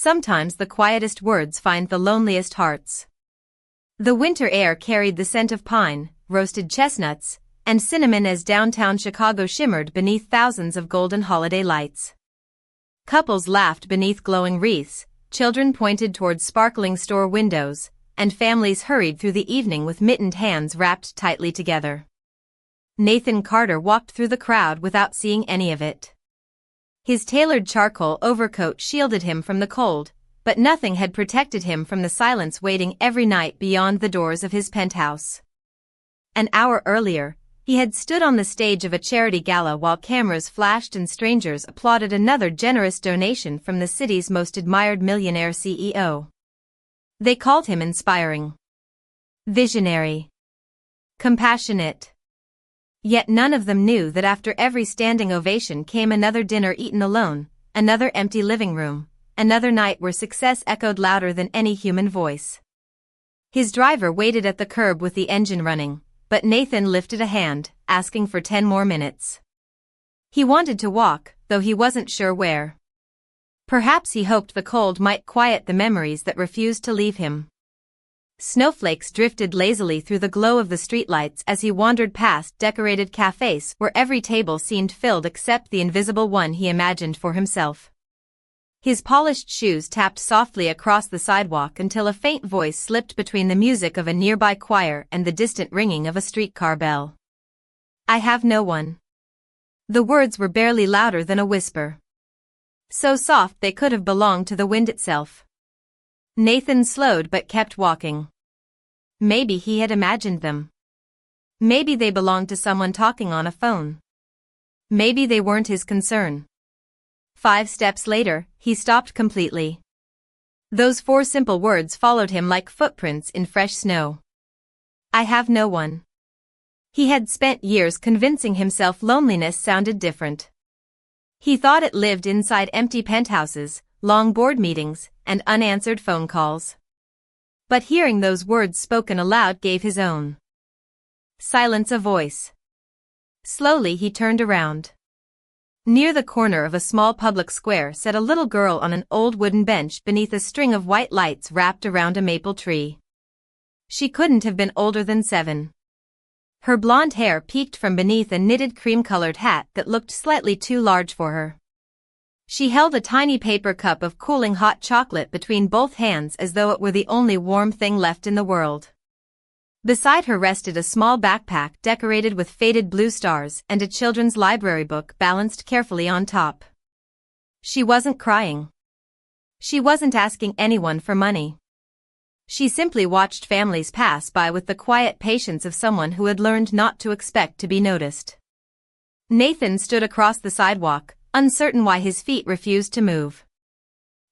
Sometimes the quietest words find the loneliest hearts. The winter air carried the scent of pine, roasted chestnuts, and cinnamon as downtown Chicago shimmered beneath thousands of golden holiday lights. Couples laughed beneath glowing wreaths, children pointed towards sparkling store windows, and families hurried through the evening with mittened hands wrapped tightly together. Nathan Carter walked through the crowd without seeing any of it. His tailored charcoal overcoat shielded him from the cold, but nothing had protected him from the silence waiting every night beyond the doors of his penthouse. An hour earlier, he had stood on the stage of a charity gala while cameras flashed and strangers applauded another generous donation from the city's most admired millionaire CEO. They called him inspiring, visionary, compassionate. Yet none of them knew that after every standing ovation came another dinner eaten alone, another empty living room, another night where success echoed louder than any human voice. His driver waited at the curb with the engine running, but Nathan lifted a hand, asking for 10 more minutes. He wanted to walk, though he wasn't sure where. Perhaps he hoped the cold might quiet the memories that refused to leave him. Snowflakes drifted lazily through the glow of the streetlights as he wandered past decorated cafes where every table seemed filled except the invisible one he imagined for himself. His polished shoes tapped softly across the sidewalk until a faint voice slipped between the music of a nearby choir and the distant ringing of a streetcar bell. "I have no one." The words were barely louder than a whisper. So soft they could have belonged to the wind itself. Nathan slowed but kept walking. Maybe he had imagined them. Maybe they belonged to someone talking on a phone. Maybe they weren't his concern. 5 steps later, he stopped completely. Those 4 simple words followed him like footprints in fresh snow. I have no one. He had spent years convincing himself loneliness sounded different. He thought it lived inside empty penthouses, long board meetings, and unanswered phone calls. But hearing those words spoken aloud gave his own silence a voice. Slowly he turned around. Near the corner of a small public square sat a little girl on an old wooden bench beneath a string of white lights wrapped around a maple tree. She couldn't have been older than 7. Her blonde hair peeked from beneath a knitted cream-colored hat that looked slightly too large for her. She held a tiny paper cup of cooling hot chocolate between both hands as though it were the only warm thing left in the world. Beside her rested a small backpack decorated with faded blue stars and a children's library book balanced carefully on top. She wasn't crying. She wasn't asking anyone for money. She simply watched families pass by with the quiet patience of someone who had learned not to expect to be noticed. Nathan stood across the sidewalk, uncertain why his feet refused to move.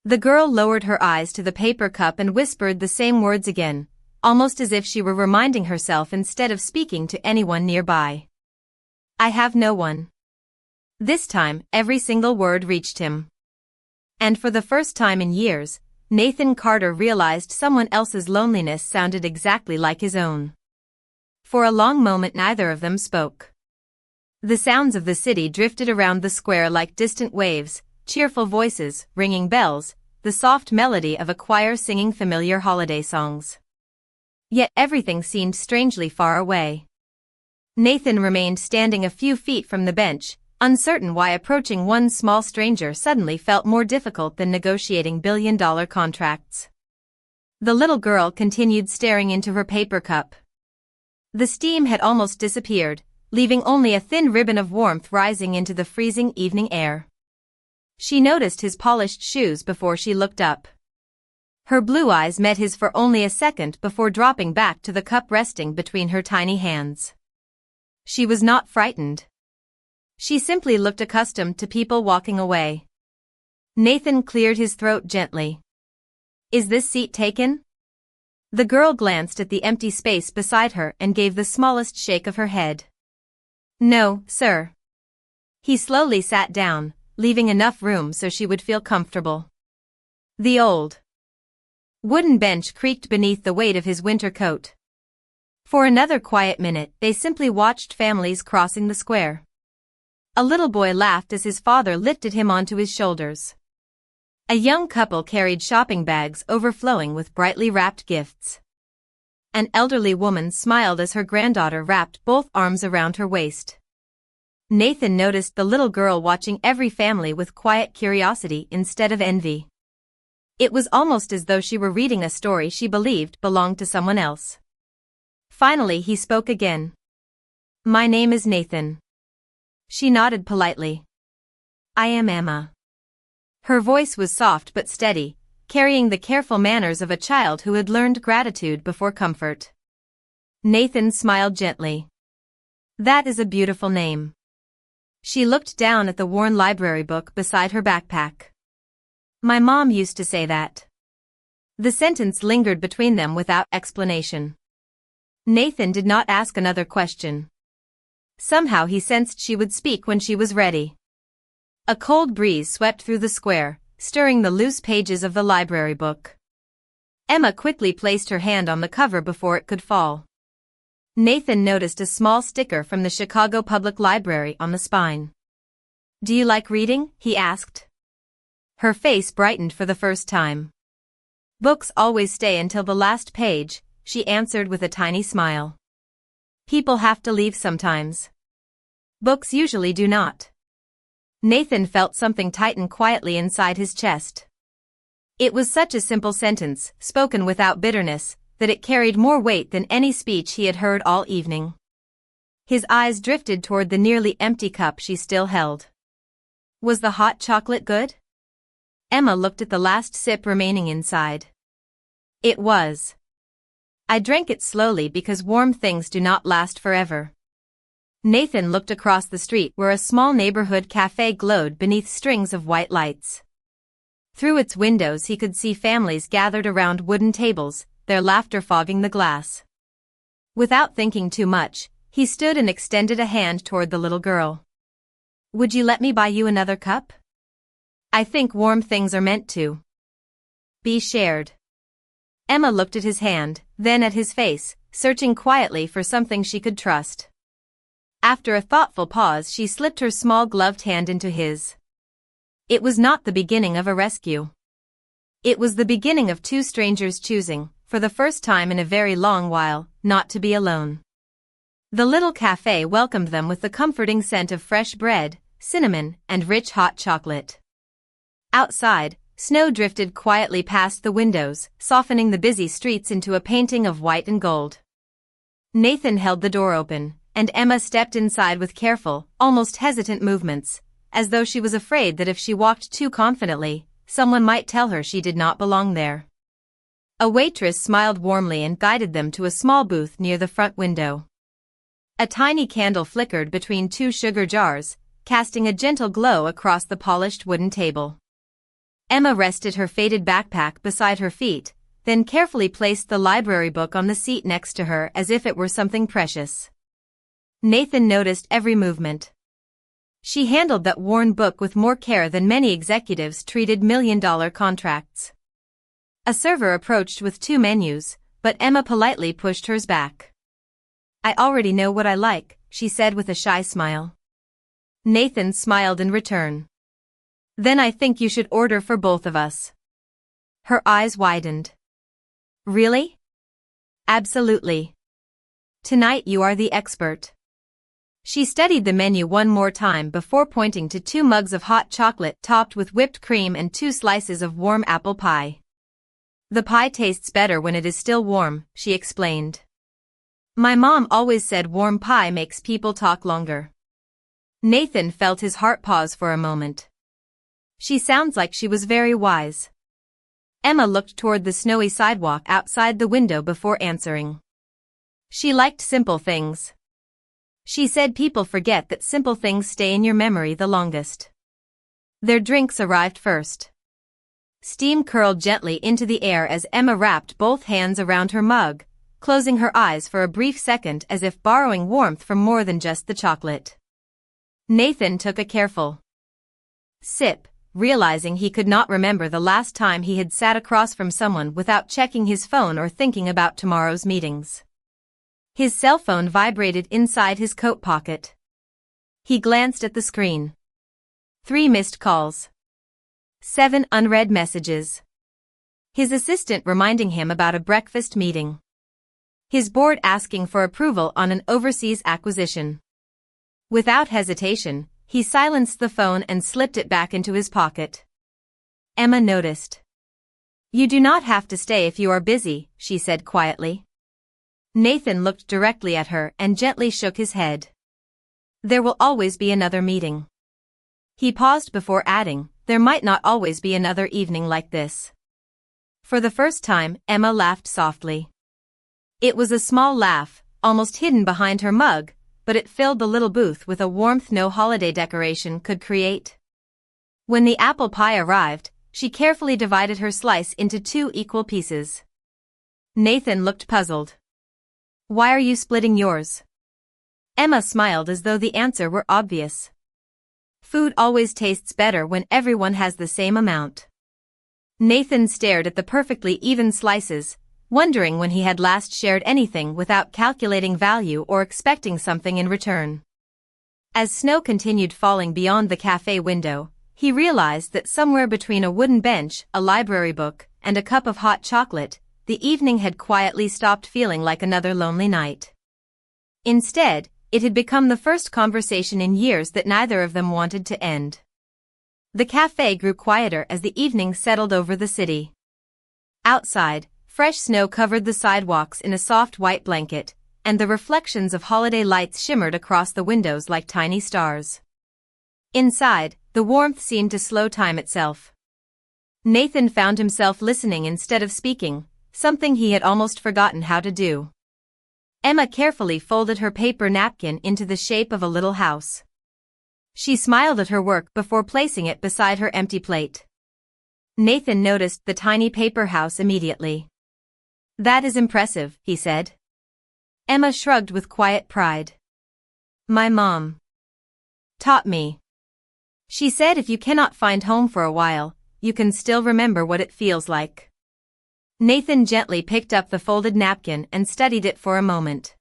The girl lowered her eyes to the paper cup and whispered the same words again, almost as if she were reminding herself instead of speaking to anyone nearby. I have no one. This time, every single word reached him. And for the first time in years, Nathan Carter realized someone else's loneliness sounded exactly like his own. For a long moment neither of them spoke. The sounds of the city drifted around the square like distant waves, cheerful voices, ringing bells, the soft melody of a choir singing familiar holiday songs. Yet everything seemed strangely far away. Nathan remained standing a few feet from the bench, uncertain why approaching one small stranger suddenly felt more difficult than negotiating billion-dollar contracts. The little girl continued staring into her paper cup. The steam had almost disappeared, leaving only a thin ribbon of warmth rising into the freezing evening air. She noticed his polished shoes before she looked up. Her blue eyes met his for only a second before dropping back to the cup resting between her tiny hands. She was not frightened. She simply looked accustomed to people walking away. Nathan cleared his throat gently. Is this seat taken? The girl glanced at the empty space beside her and gave the smallest shake of her head. No, sir. He slowly sat down, leaving enough room so she would feel comfortable. The old wooden bench creaked beneath the weight of his winter coat. For another quiet minute they simply watched families crossing the square. A little boy laughed as his father lifted him onto his shoulders. A young couple carried shopping bags overflowing with brightly wrapped gifts. An elderly woman smiled as her granddaughter wrapped both arms around her waist. Nathan noticed the little girl watching every family with quiet curiosity instead of envy. It was almost as though she were reading a story she believed belonged to someone else. Finally he spoke again. "My name is Nathan." She nodded politely. "I am Emma." Her voice was soft but steady, carrying the careful manners of a child who had learned gratitude before comfort. Nathan smiled gently. "That is a beautiful name." She looked down at the worn library book beside her backpack. "My mom used to say that." The sentence lingered between them without explanation. Nathan did not ask another question. Somehow he sensed she would speak when she was ready. A cold breeze swept through the square, stirring the loose pages of the library book. Emma quickly placed her hand on the cover before it could fall. Nathan noticed a small sticker from the Chicago Public Library on the spine. "Do you like reading?" he asked. Her face brightened for the first time. "Books always stay until the last page," she answered with a tiny smile. "People have to leave sometimes. Books usually do not." Nathan felt something tighten quietly inside his chest. It was such a simple sentence, spoken without bitterness, that it carried more weight than any speech he had heard all evening. His eyes drifted toward the nearly empty cup she still held. Was the hot chocolate good? Emma looked at the last sip remaining inside. It was. "I drank it slowly because warm things do not last forever." Nathan looked across the street where a small neighborhood cafe glowed beneath strings of white lights. Through its windows he could see families gathered around wooden tables, their laughter fogging the glass. Without thinking too much, he stood and extended a hand toward the little girl. "Would you let me buy you another cup? I think warm things are meant to be shared." Emma looked at his hand, then at his face, searching quietly for something she could trust. After a thoughtful pause she slipped her small gloved hand into his. It was not the beginning of a rescue. It was the beginning of two strangers choosing, for the first time in a very long while, not to be alone. The little cafe welcomed them with the comforting scent of fresh bread, cinnamon, and rich hot chocolate. Outside, snow drifted quietly past the windows, softening the busy streets into a painting of white and gold. Nathan held the door open, and Emma stepped inside with careful, almost hesitant movements, as though she was afraid that if she walked too confidently, someone might tell her she did not belong there. A waitress smiled warmly and guided them to a small booth near the front window. A tiny candle flickered between two sugar jars, casting a gentle glow across the polished wooden table. Emma rested her faded backpack beside her feet, then carefully placed the library book on the seat next to her as if it were something precious. Nathan noticed every movement. She handled that worn book with more care than many executives treated million-dollar contracts. A server approached with 2 menus, but Emma politely pushed hers back. "I already know what I like," she said with a shy smile. Nathan smiled in return. "Then I think you should order for both of us." Her eyes widened. "Really?" "Absolutely. Tonight you are the expert." She studied the menu one more time before pointing to 2 mugs of hot chocolate topped with whipped cream and 2 slices of warm apple pie. "The pie tastes better when it is still warm," she explained. "My mom always said warm pie makes people talk longer." Nathan felt his heart pause for a moment. She sounds like she was very wise. Emma looked toward the snowy sidewalk outside the window before answering. She liked simple things. She said people forget that simple things stay in your memory the longest. Their drinks arrived first. Steam curled gently into the air as Emma wrapped both hands around her mug, closing her eyes for a brief second as if borrowing warmth from more than just the chocolate. Nathan took a careful sip, realizing he could not remember the last time he had sat across from someone without checking his phone or thinking about tomorrow's meetings. His cell phone vibrated inside his coat pocket. He glanced at the screen. 3 missed calls. 7 unread messages. His assistant reminding him about a breakfast meeting. His board asking for approval on an overseas acquisition. Without hesitation, he silenced the phone and slipped it back into his pocket. Emma noticed. "You do not have to stay if you are busy," she said quietly. Nathan looked directly at her and gently shook his head. "There will always be another meeting." He paused before adding, "There might not always be another evening like this." For the first time, Emma laughed softly. It was a small laugh, almost hidden behind her mug, but it filled the little booth with a warmth no holiday decoration could create. When the apple pie arrived, she carefully divided her slice into 2 equal pieces. Nathan looked puzzled. "Why are you splitting yours?" Emma smiled as though the answer were obvious. "Food always tastes better when everyone has the same amount." Nathan stared at the perfectly even slices, wondering when he had last shared anything without calculating value or expecting something in return. As snow continued falling beyond the cafe window, he realized that somewhere between a wooden bench, a library book, and a cup of hot chocolate, the evening had quietly stopped feeling like another lonely night. Instead, it had become the first conversation in years that neither of them wanted to end. The cafe grew quieter as the evening settled over the city. Outside, fresh snow covered the sidewalks in a soft white blanket, and the reflections of holiday lights shimmered across the windows like tiny stars. Inside, the warmth seemed to slow time itself. Nathan found himself listening instead of speaking, something he had almost forgotten how to do. Emma carefully folded her paper napkin into the shape of a little house. She smiled at her work before placing it beside her empty plate. Nathan noticed the tiny paper house immediately. "That is impressive," he said. Emma shrugged with quiet pride. "My mom taught me. She said if you cannot find home for a while, you can still remember what it feels like." Nathan gently picked up the folded napkin and studied it for a moment.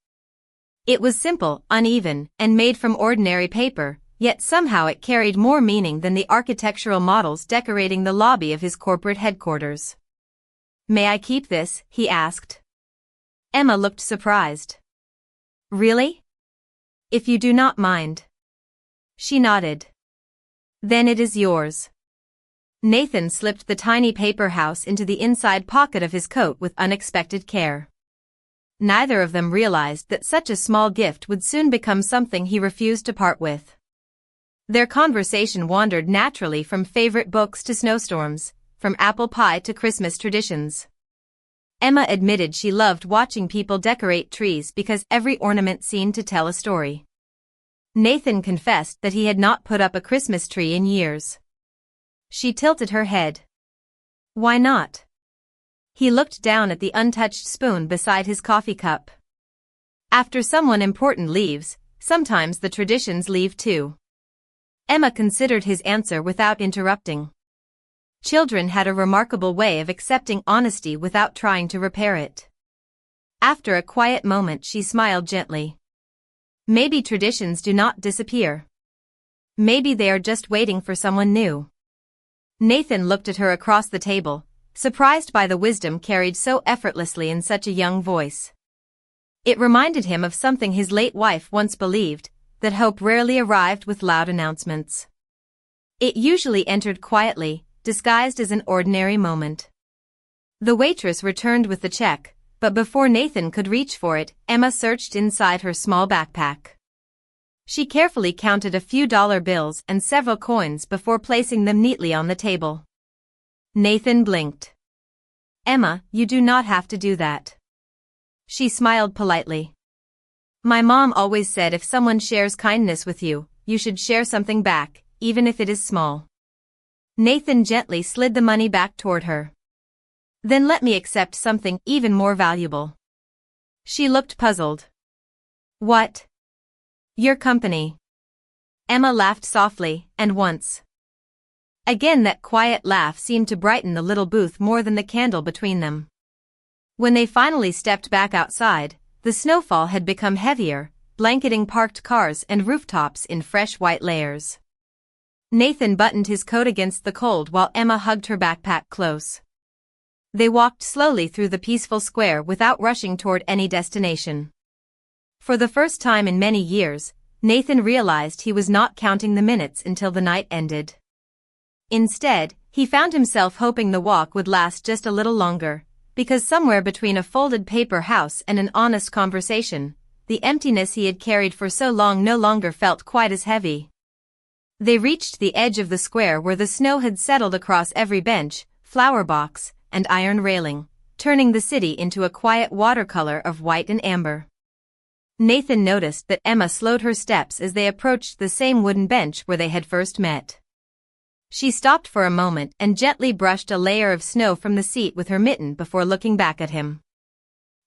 It was simple, uneven, and made from ordinary paper, yet somehow it carried more meaning than the architectural models decorating the lobby of his corporate headquarters. "May I keep this?" he asked. Emma looked surprised. "Really? If you do not mind." She nodded. "Then it is yours." Nathan slipped the tiny paper house into the inside pocket of his coat with unexpected care. Neither of them realized that such a small gift would soon become something he refused to part with. Their conversation wandered naturally from favorite books to snowstorms, from apple pie to Christmas traditions. Emma admitted she loved watching people decorate trees because every ornament seemed to tell a story. Nathan confessed that he had not put up a Christmas tree in years. She tilted her head. "Why not?" He looked down at the untouched spoon beside his coffee cup. "After someone important leaves, sometimes the traditions leave too." Emma considered his answer without interrupting. Children had a remarkable way of accepting honesty without trying to repair it. After a quiet moment, she smiled gently. "Maybe traditions do not disappear. Maybe they are just waiting for someone new." Nathan looked at her across the table, surprised by the wisdom carried so effortlessly in such a young voice. It reminded him of something his late wife once believed, that hope rarely arrived with loud announcements. It usually entered quietly, disguised as an ordinary moment. The waitress returned with the check, but before Nathan could reach for it, Emma searched inside her small backpack. She carefully counted a few dollar bills and several coins before placing them neatly on the table. Nathan blinked. "Emma, you do not have to do that." She smiled politely. "My mom always said if someone shares kindness with you, you should share something back, even if it is small." Nathan gently slid the money back toward her. "Then let me accept something even more valuable." She looked puzzled. "What?" "Your company." Emma laughed softly, and once again that quiet laugh seemed to brighten the little booth more than the candle between them. When they finally stepped back outside, the snowfall had become heavier, blanketing parked cars and rooftops in fresh white layers. Nathan buttoned his coat against the cold while Emma hugged her backpack close. They walked slowly through the peaceful square without rushing toward any destination. For the first time in many years, Nathan realized he was not counting the minutes until the night ended. Instead, he found himself hoping the walk would last just a little longer, because somewhere between a folded paper house and an honest conversation, the emptiness he had carried for so long no longer felt quite as heavy. They reached the edge of the square where the snow had settled across every bench, flower box, and iron railing, turning the city into a quiet watercolor of white and amber. Nathan noticed that Emma slowed her steps as they approached the same wooden bench where they had first met. She stopped for a moment and gently brushed a layer of snow from the seat with her mitten before looking back at him.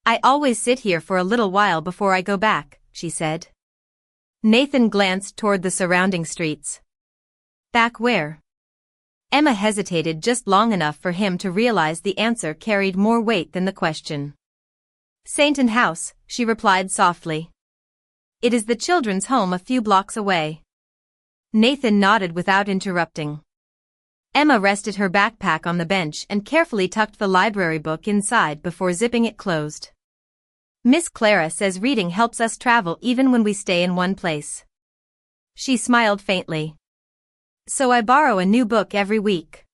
"I always sit here for a little while before I go back," she said. Nathan glanced toward the surrounding streets. "Back where?" Emma hesitated just long enough for him to realize the answer carried more weight than the question. "Sainton House," she replied softly. "It is the children's home a few blocks away." Nathan nodded without interrupting. Emma rested her backpack on the bench and carefully tucked the library book inside before zipping it closed. "Miss Clara says reading helps us travel even when we stay in one place." She smiled faintly. "So I borrow a new book every week."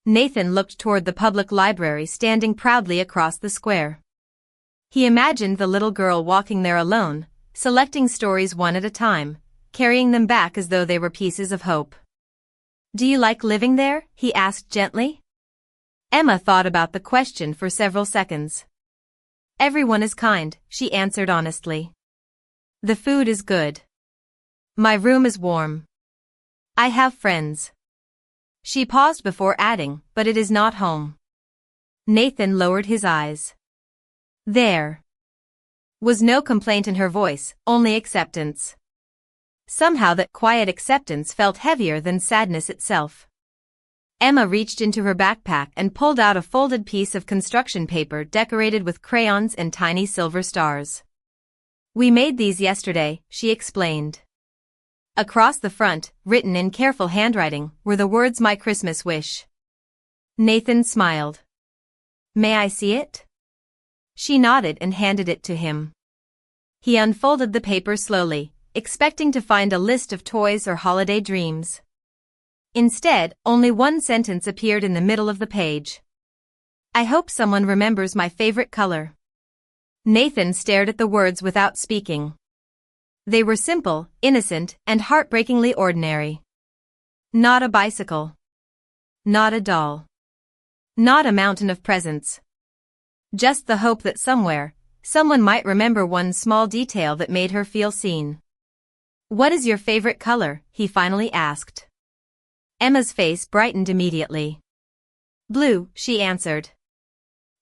Nathan looked toward the public library standing proudly across the square. He imagined the little girl walking there alone, selecting stories one at a time, carrying them back as though they were pieces of hope. "Do you like living there?" he asked gently. Emma thought about the question for several seconds. "Everyone is kind," she answered honestly. "The food is good. My room is warm. I have friends." She paused before adding, "But it is not home." Nathan lowered his eyes. There was no complaint in her voice, only acceptance. Somehow that quiet acceptance felt heavier than sadness itself. Emma reached into her backpack and pulled out a folded piece of construction paper decorated with crayons and tiny silver stars. "We made these yesterday," she explained. Across the front, written in careful handwriting, were the words "My Christmas Wish." Nathan smiled. "May I see it?" She nodded and handed it to him. He unfolded the paper slowly, expecting to find a list of toys or holiday dreams. Instead, only one sentence appeared in the middle of the page. "I hope someone remembers my favorite color." Nathan stared at the words without speaking. They were simple, innocent, and heartbreakingly ordinary. Not a bicycle. Not a doll. Not a mountain of presents. Just the hope that somewhere, someone might remember one small detail that made her feel seen. "What is your favorite color?" he finally asked. Emma's face brightened immediately. "Blue," she answered.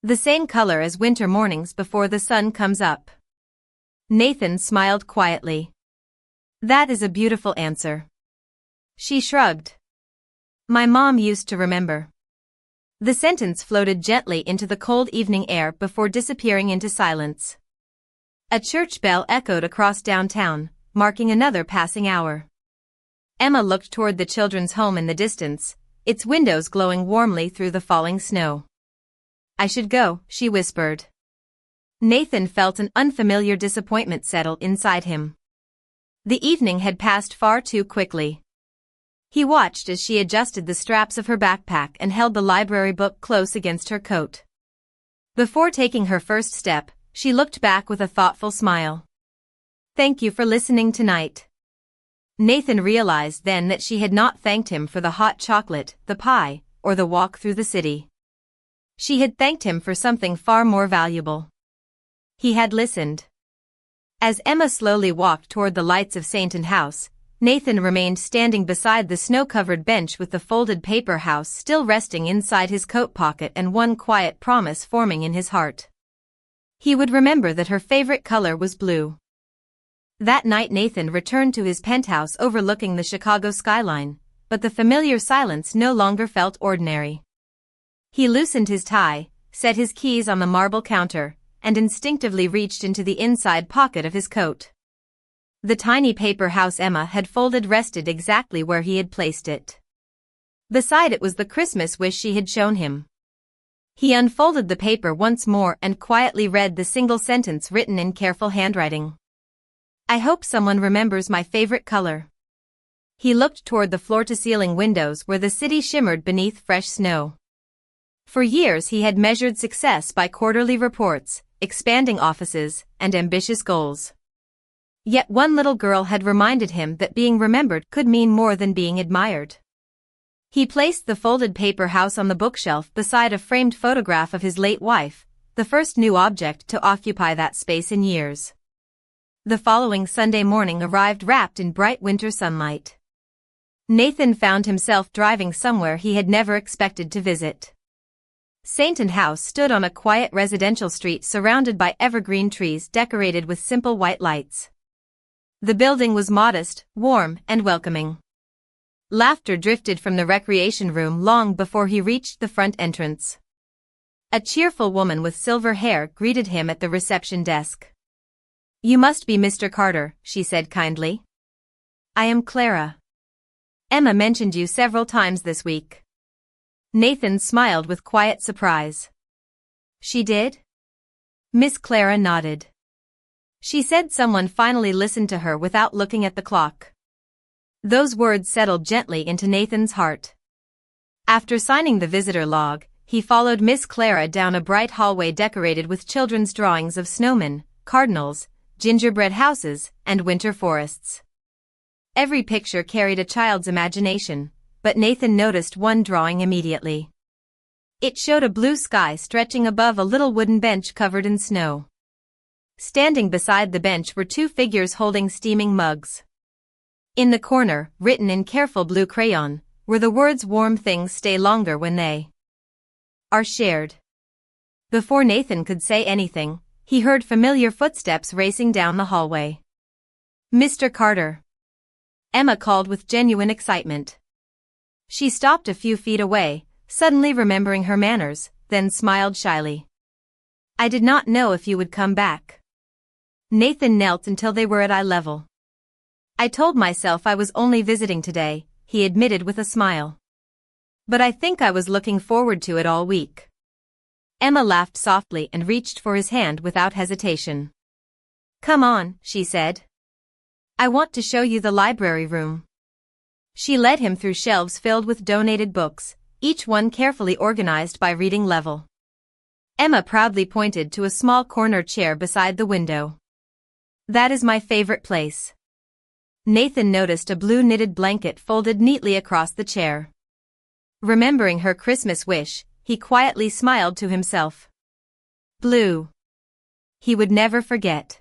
"The same color as winter mornings before the sun comes up." Nathan smiled quietly. "That is a beautiful answer." She shrugged. "My mom used to remember." The sentence floated gently into the cold evening air before disappearing into silence. A church bell echoed across downtown, marking another passing hour. Emma looked toward the children's home in the distance, its windows glowing warmly through the falling snow. "I should go," she whispered. Nathan felt an unfamiliar disappointment settle inside him. The evening had passed far too quickly. He watched as she adjusted the straps of her backpack and held the library book close against her coat. Before taking her first step, she looked back with a thoughtful smile. "Thank you for listening tonight." Nathan realized then that she had not thanked him for the hot chocolate, the pie, or the walk through the city. She had thanked him for something far more valuable. He had listened. As Emma slowly walked toward the lights of Sainton House, Nathan remained standing beside the snow-covered bench with the folded paper house still resting inside his coat pocket and one quiet promise forming in his heart. He would remember that her favorite color was blue. That night Nathan returned to his penthouse overlooking the Chicago skyline, but the familiar silence no longer felt ordinary. He loosened his tie, set his keys on the marble counter, and instinctively reached into the inside pocket of his coat. The tiny paper house Emma had folded rested exactly where he had placed it. Beside it was the Christmas wish she had shown him. He unfolded the paper once more and quietly read the single sentence written in careful handwriting. "I hope someone remembers my favorite color." He looked toward the floor-to-ceiling windows where the city shimmered beneath fresh snow. For years he had measured success by quarterly reports, expanding offices, and ambitious goals. Yet one little girl had reminded him that being remembered could mean more than being admired. He placed the folded paper house on the bookshelf beside a framed photograph of his late wife, the first new object to occupy that space in years. The following Sunday morning arrived wrapped in bright winter sunlight. Nathan found himself driving somewhere he had never expected to visit. St. House stood on a quiet residential street surrounded by evergreen trees decorated with simple white lights. The building was modest, warm, and welcoming. Laughter drifted from the recreation room long before he reached the front entrance. A cheerful woman with silver hair greeted him at the reception desk. "You must be Mr. Carter," she said kindly. "I am Clara. Emma mentioned you several times this week." Nathan smiled with quiet surprise. "She did?" Miss Clara nodded. "She said someone finally listened to her without looking at the clock." Those words settled gently into Nathan's heart. After signing the visitor log, he followed Miss Clara down a bright hallway decorated with children's drawings of snowmen, cardinals, gingerbread houses, and winter forests. Every picture carried a child's imagination, but Nathan noticed one drawing immediately. It showed a blue sky stretching above a little wooden bench covered in snow. Standing beside the bench were two figures holding steaming mugs. In the corner, written in careful blue crayon, were the words "Warm things stay longer when they are shared." Before Nathan could say anything, he heard familiar footsteps racing down the hallway. "Mr. Carter," Emma called with genuine excitement. She stopped a few feet away, suddenly remembering her manners, then smiled shyly. "I did not know if you would come back." Nathan knelt until they were at eye level. "I told myself I was only visiting today," he admitted with a smile. "But I think I was looking forward to it all week." Emma laughed softly and reached for his hand without hesitation. "Come on," she said. "I want to show you the library room." She led him through shelves filled with donated books, each one carefully organized by reading level. Emma proudly pointed to a small corner chair beside the window. "That is my favorite place." Nathan noticed a blue knitted blanket folded neatly across the chair. Remembering her Christmas wish, he quietly smiled to himself. Blue. He would never forget.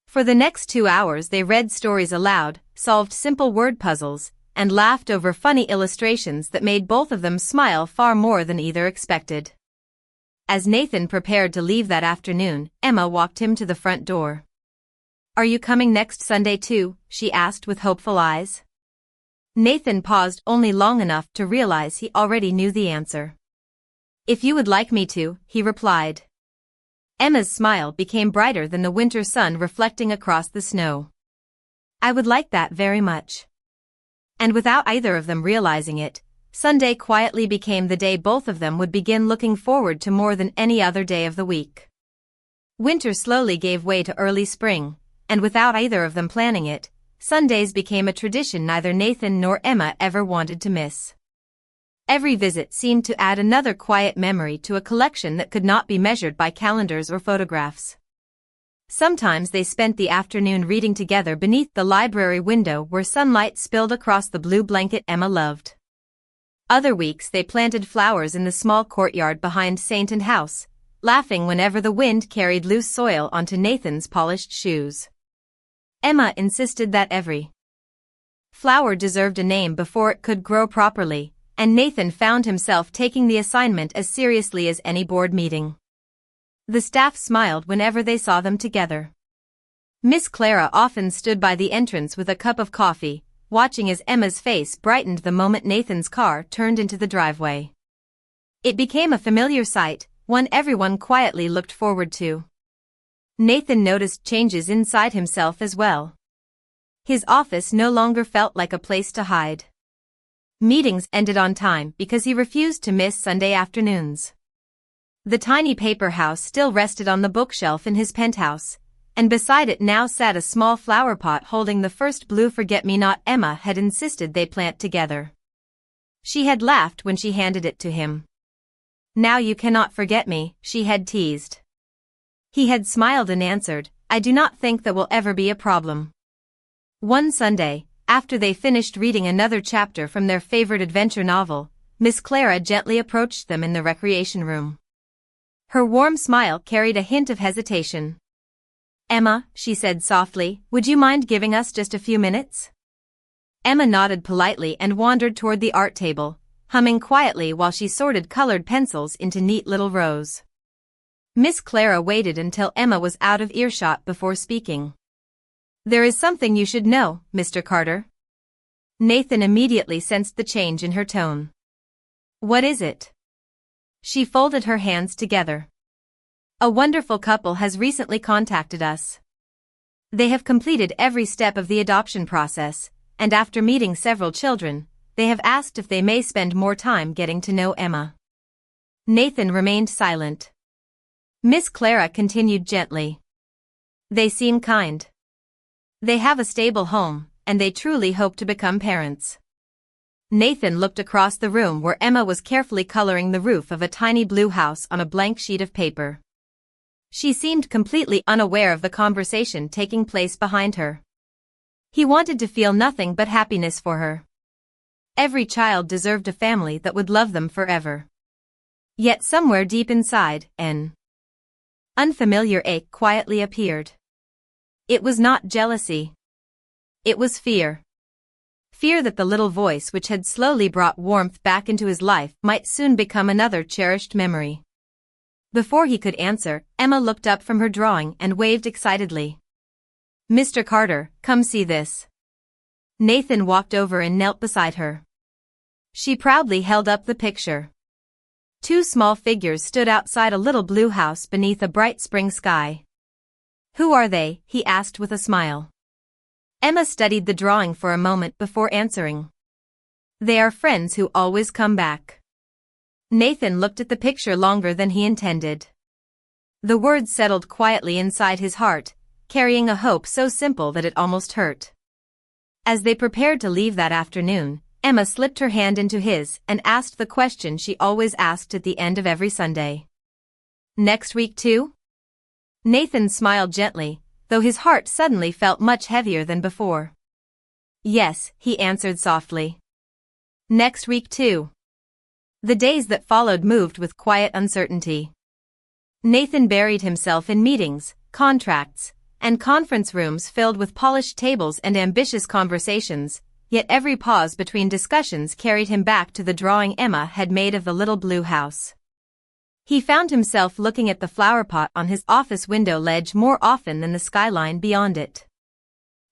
For the next 2 hours they read stories aloud, solved simple word puzzles, and laughed over funny illustrations that made both of them smile far more than either expected. As Nathan prepared to leave that afternoon, Emma walked him to the front door. "Are you coming next Sunday too?" she asked with hopeful eyes. Nathan paused only long enough to realize he already knew the answer. "If you would like me to," he replied. Emma's smile became brighter than the winter sun reflecting across the snow. "I would like that very much." And without either of them realizing it, Sunday quietly became the day both of them would begin looking forward to more than any other day of the week. Winter slowly gave way to early spring, and without either of them planning it, Sundays became a tradition neither Nathan nor Emma ever wanted to miss. Every visit seemed to add another quiet memory to a collection that could not be measured by calendars or photographs. Sometimes they spent the afternoon reading together beneath the library window where sunlight spilled across the blue blanket Emma loved. Other weeks they planted flowers in the small courtyard behind St. House, laughing whenever the wind carried loose soil onto Nathan's polished shoes. Emma insisted that every flower deserved a name before it could grow properly, and Nathan found himself taking the assignment as seriously as any board meeting. The staff smiled whenever they saw them together. Miss Clara often stood by the entrance with a cup of coffee, watching as Emma's face brightened the moment Nathan's car turned into the driveway. It became a familiar sight, one everyone quietly looked forward to. Nathan noticed changes inside himself as well. His office no longer felt like a place to hide. Meetings ended on time because he refused to miss Sunday afternoons. The tiny paper house still rested on the bookshelf in his penthouse, and beside it now sat a small flower pot holding the first blue forget-me-not Emma had insisted they plant together. She had laughed when she handed it to him. "Now you cannot forget me," she had teased. He had smiled and answered, "I do not think that will ever be a problem." One Sunday, after they finished reading another chapter from their favorite adventure novel, Miss Clara gently approached them in the recreation room. Her warm smile carried a hint of hesitation. "Emma," she said softly, "would you mind giving us just a few minutes?" Emma nodded politely and wandered toward the art table, humming quietly while she sorted colored pencils into neat little rows. Miss Clara waited until Emma was out of earshot before speaking. "There is something you should know, Mr. Carter." Nathan immediately sensed the change in her tone. "What is it?" She folded her hands together. "A wonderful couple has recently contacted us. They have completed every step of the adoption process, and after meeting several children, they have asked if they may spend more time getting to know Emma." Nathan remained silent. Miss Clara continued gently. "They seem kind. They have a stable home, and they truly hope to become parents." Nathan looked across the room where Emma was carefully coloring the roof of a tiny blue house on a blank sheet of paper. She seemed completely unaware of the conversation taking place behind her. He wanted to feel nothing but happiness for her. Every child deserved a family that would love them forever. Yet somewhere deep inside, an unfamiliar ache quietly appeared. It was not jealousy. It was fear. Fear that the little voice which had slowly brought warmth back into his life might soon become another cherished memory. Before he could answer, Emma looked up from her drawing and waved excitedly. "Mr. Carter, come see this." Nathan walked over and knelt beside her. She proudly held up the picture. Two small figures stood outside a little blue house beneath a bright spring sky. "Who are they?" he asked with a smile. Emma studied the drawing for a moment before answering. "They are friends who always come back." Nathan looked at the picture longer than he intended. The words settled quietly inside his heart, carrying a hope so simple that it almost hurt. As they prepared to leave that afternoon, Emma slipped her hand into his and asked the question she always asked at the end of every Sunday. "Next week too?" Nathan smiled gently, though his heart suddenly felt much heavier than before. "Yes," he answered softly. "Next week too." The days that followed moved with quiet uncertainty. Nathan buried himself in meetings, contracts, and conference rooms filled with polished tables and ambitious conversations, yet every pause between discussions carried him back to the drawing Emma had made of the little blue house. He found himself looking at the flower pot on his office window ledge more often than the skyline beyond it.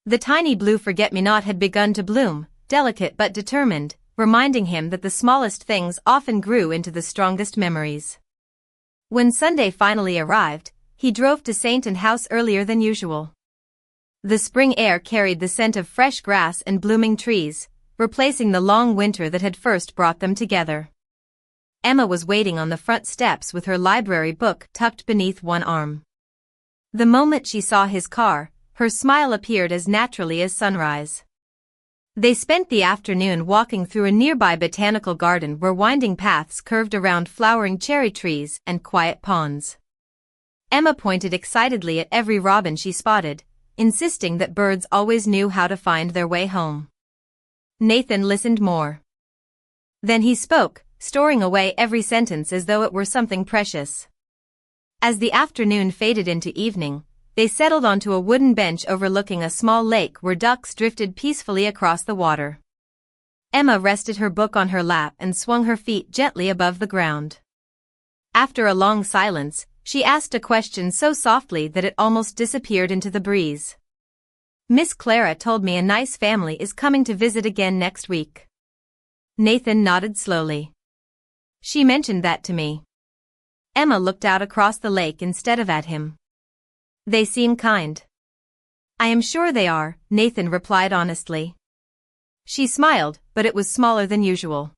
The tiny blue forget-me-not had begun to bloom, delicate but determined, reminding him that the smallest things often grew into the strongest memories. When Sunday finally arrived, he drove to St. Anne's house earlier than usual. The spring air carried the scent of fresh grass and blooming trees, replacing the long winter that had first brought them together. Emma was waiting on the front steps with her library book tucked beneath one arm. The moment she saw his car, her smile appeared as naturally as sunrise. They spent the afternoon walking through a nearby botanical garden where winding paths curved around flowering cherry trees and quiet ponds. Emma pointed excitedly at every robin she spotted, insisting that birds always knew how to find their way home. Nathan listened more. Then he spoke, storing away every sentence as though it were something precious. As the afternoon faded into evening, they settled onto a wooden bench overlooking a small lake where ducks drifted peacefully across the water. Emma rested her book on her lap and swung her feet gently above the ground. After a long silence, she asked a question so softly that it almost disappeared into the breeze. "Miss Clara told me a nice family is coming to visit again next week." Nathan nodded slowly. "She mentioned that to me." Emma looked out across the lake instead of at him. "They seem kind." I am sure they are, Nathan replied honestly. She smiled, but it was smaller than usual.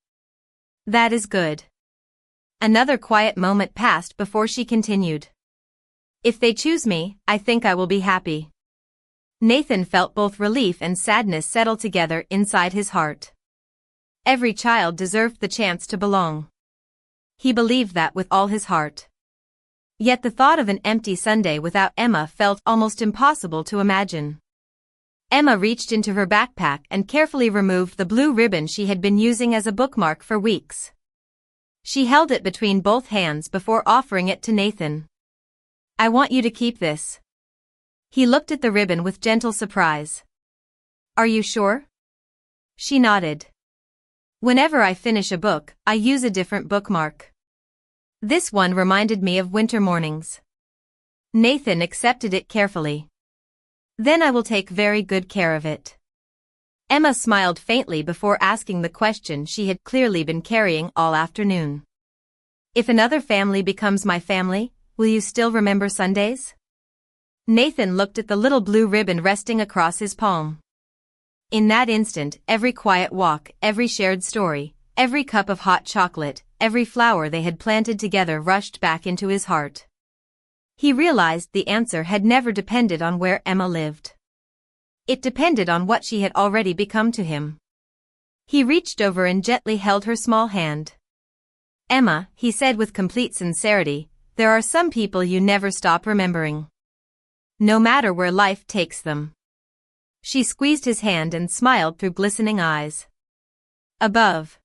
That is good. Another quiet moment passed before she continued. If they choose me, I think I will be happy. Nathan felt both relief and sadness settle together inside his heart. Every child deserved the chance to belong. He believed that with all his heart. Yet the thought of an empty Sunday without Emma felt almost impossible to imagine. Emma reached into her backpack and carefully removed the blue ribbon she had been using as a bookmark for weeks. She held it between both hands before offering it to Nathan. I want you to keep this. He looked at the ribbon with gentle surprise. Are you sure? She nodded. Whenever I finish a book, I use a different bookmark. This one reminded me of winter mornings. Nathan accepted it carefully. Then I will take very good care of it. Emma smiled faintly before asking the question she had clearly been carrying all afternoon. If another family becomes my family, will you still remember Sundays? Nathan looked at the little blue ribbon resting across his palm. In that instant, every quiet walk, every shared story, every cup of hot chocolate, every flower they had planted together rushed back into his heart. He realized the answer had never depended on where Emma lived. It depended on what she had already become to him. He reached over and gently held her small hand. Emma, he said with complete sincerity, there are some people you never stop remembering. No matter where life takes them. She squeezed his hand and smiled through glistening eyes. Above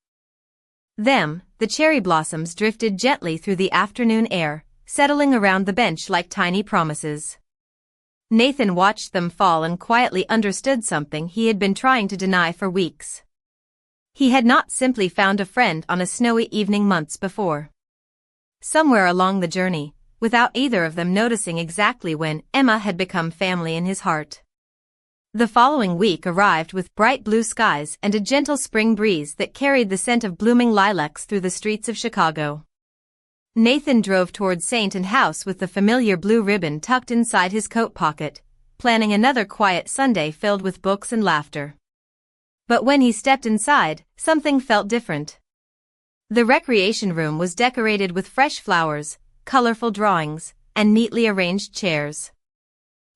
them, the cherry blossoms drifted gently through the afternoon air, settling around the bench like tiny promises. Nathan watched them fall and quietly understood something he had been trying to deny for weeks. He had not simply found a friend on a snowy evening months before. Somewhere along the journey, without either of them noticing exactly when, Emma had become family in his heart. The following week arrived with bright blue skies and a gentle spring breeze that carried the scent of blooming lilacs through the streets of Chicago. Nathan drove toward St. Anne's house with the familiar blue ribbon tucked inside his coat pocket, planning another quiet Sunday filled with books and laughter. But when he stepped inside, something felt different. The recreation room was decorated with fresh flowers, colorful drawings, and neatly arranged chairs.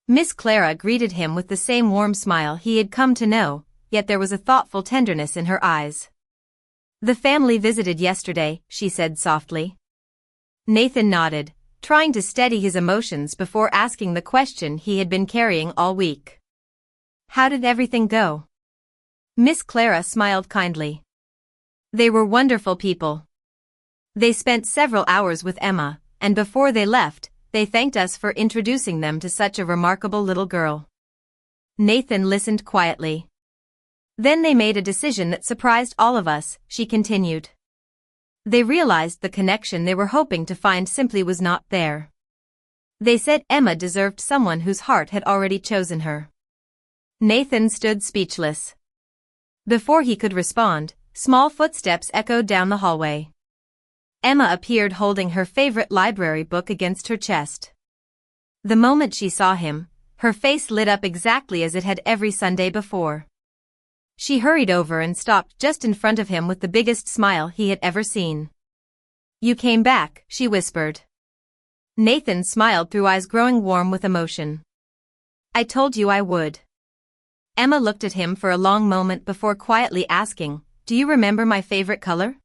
Miss Clara greeted him with the same warm smile he had come to know, yet there was a thoughtful tenderness in her eyes. The family visited yesterday, she said softly. Nathan nodded, trying to steady his emotions before asking the question he had been carrying all week. How did everything go? Miss Clara smiled kindly. They were wonderful people. They spent several hours with Emma, and before they left, they thanked us for introducing them to such a remarkable little girl. Nathan listened quietly. Then they made a decision that surprised all of us, she continued. They realized the connection they were hoping to find simply was not there. They said Emma deserved someone whose heart had already chosen her. Nathan stood speechless. Before he could respond, small footsteps echoed down the hallway. Emma appeared holding her favorite library book against her chest. The moment she saw him, her face lit up exactly as it had every Sunday before. She hurried over and stopped just in front of him with the biggest smile he had ever seen. You came back, she whispered. Nathan smiled through eyes growing warm with emotion. I told you I would. Emma looked at him for a long moment before quietly asking, do you remember my favorite color?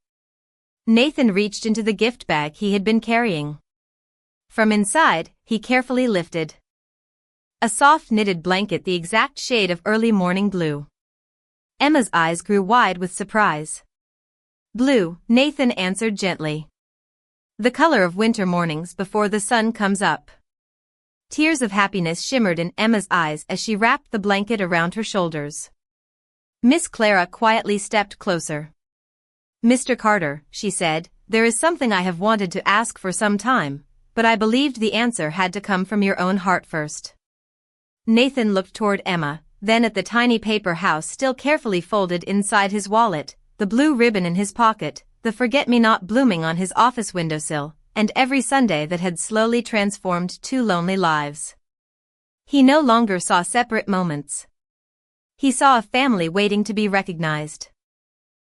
Nathan reached into the gift bag he had been carrying. From inside, he carefully lifted a soft knitted blanket the exact shade of early morning blue. Emma's eyes grew wide with surprise. Blue, Nathan answered gently. The color of winter mornings before the sun comes up. Tears of happiness shimmered in Emma's eyes as she wrapped the blanket around her shoulders. Miss Clara quietly stepped closer. Mr. Carter, she said, there is something I have wanted to ask for some time, but I believed the answer had to come from your own heart first. Nathan looked toward Emma, then at the tiny paper house still carefully folded inside his wallet, the blue ribbon in his pocket, the forget-me-not blooming on his office windowsill, and every Sunday that had slowly transformed two lonely lives. He no longer saw separate moments. He saw a family waiting to be recognized.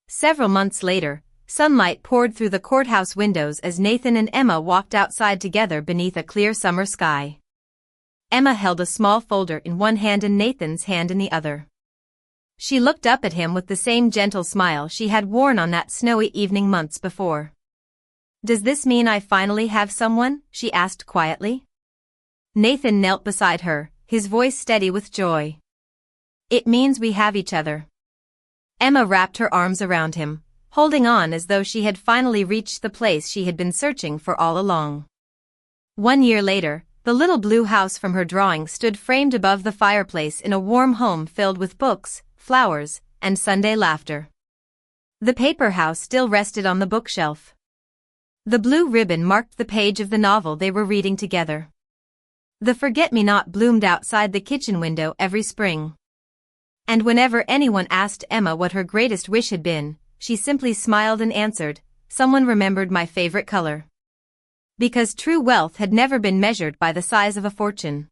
Several months later, sunlight poured through the courthouse windows as Nathan and Emma walked outside together beneath a clear summer sky. Emma held a small folder in one hand and Nathan's hand in the other. She looked up at him with the same gentle smile she had worn on that snowy evening months before. "Does this mean I finally have someone?" she asked quietly. Nathan knelt beside her, his voice steady with joy. "It means we have each other." Emma wrapped her arms around him, holding on as though she had finally reached the place she had been searching for all along. 1 year later, the little blue house from her drawing stood framed above the fireplace in a warm home filled with books, flowers, and Sunday laughter. The paper house still rested on the bookshelf. The blue ribbon marked the page of the novel they were reading together. The forget-me-not bloomed outside the kitchen window every spring. And whenever anyone asked Emma what her greatest wish had been, she simply smiled and answered, "Someone remembered my favorite color." Because true wealth had never been measured by the size of a fortune.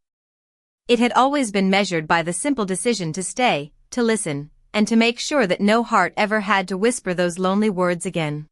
It had always been measured by the simple decision to stay, to listen, and to make sure that no heart ever had to whisper those lonely words again.